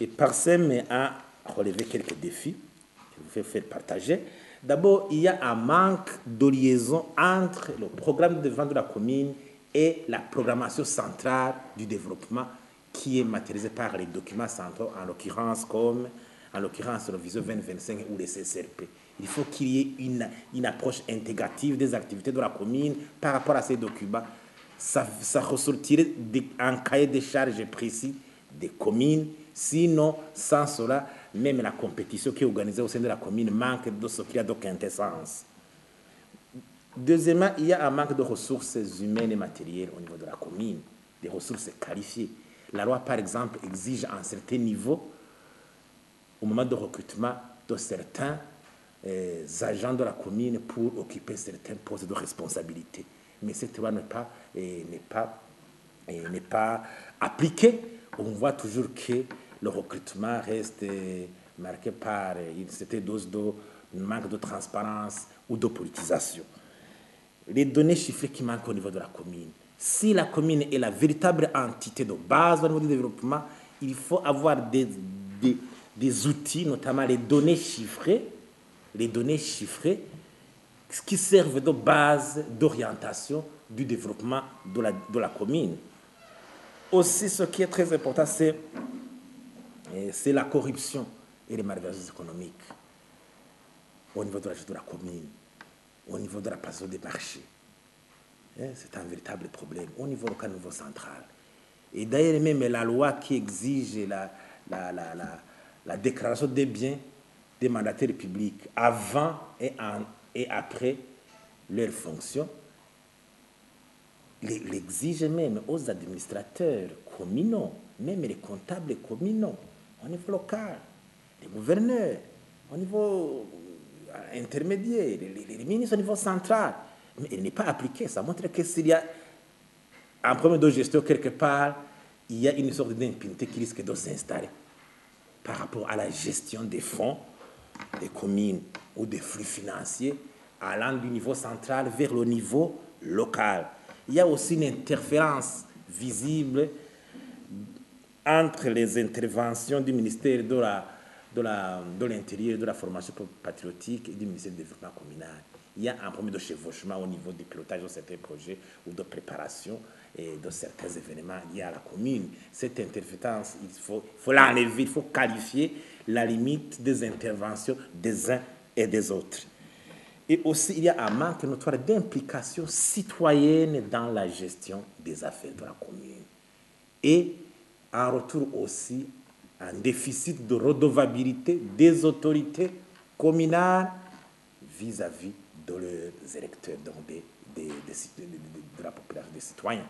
Et Parsem a relevé quelques défis que je vais faire partager. D'abord, il y a un manque de liaison entre le programme de développement de la commune et la programmation centrale du développement qui est matérialisée par les documents centraux, en l'occurrence le Vision 2025 ou les CCRP. Il faut qu'il y ait une approche intégrative des activités de la commune par rapport à ces documents. Ça ressortirait un cahier de charges précis des communes. Sinon, sans cela, même la compétition qui est organisée au sein de la commune manque de ce qu'il y a de quintessence. Deuxièmement, il y a un manque de ressources humaines et matérielles au niveau de la commune, des ressources qualifiées. La loi, par exemple, exige à un certain niveau, au moment de recrutement, de certains agents de la commune pour occuper certains postes de responsabilité. Mais cette loi n'est pas appliquée. On voit toujours que le recrutement reste marqué par une certaine dose de manque de transparence ou de politisation. Les données chiffrées qui manquent au niveau de la commune. Si la commune est la véritable entité de base au niveau du développement, il faut avoir des outils, notamment les données chiffrées qui servent de base d'orientation du développement de la commune. Aussi, ce qui est très important, c'est la corruption et les malversations économiques au niveau de la commune, au niveau de la passion des marchés. C'est un véritable problème au niveau local, au niveau central. Et d'ailleurs, même la loi qui exige la déclaration des biens des mandataires publics avant et après leur fonction, l'exige même aux administrateurs communaux, même les comptables communaux, au niveau local, les gouverneurs, au niveau intermédiaire, les ministres au niveau central. Mais elle n'est pas appliquée. Ça montre que s'il y a un problème de gestion quelque part, il y a une sorte d'impunité qui risque de s'installer par rapport à la gestion des fonds des communes ou des flux financiers allant du niveau central vers le niveau local. Il y a aussi une interférence visible entre les interventions du ministère de l'Intérieur, de la formation patriotique et du ministère du Développement communal. Il y a un problème de chevauchement au niveau du pilotage de certains projets ou de préparation et de certains événements liés à la commune. Cette interférence, il faut l'enlever, il faut qualifier la limite des interventions des uns et des autres. Et aussi, il y a un manque notoire d'implication citoyenne dans la gestion des affaires de la commune. Et en retour aussi, un déficit de redevabilité des autorités communales vis-à-vis de leurs électeurs, donc de la population des citoyens.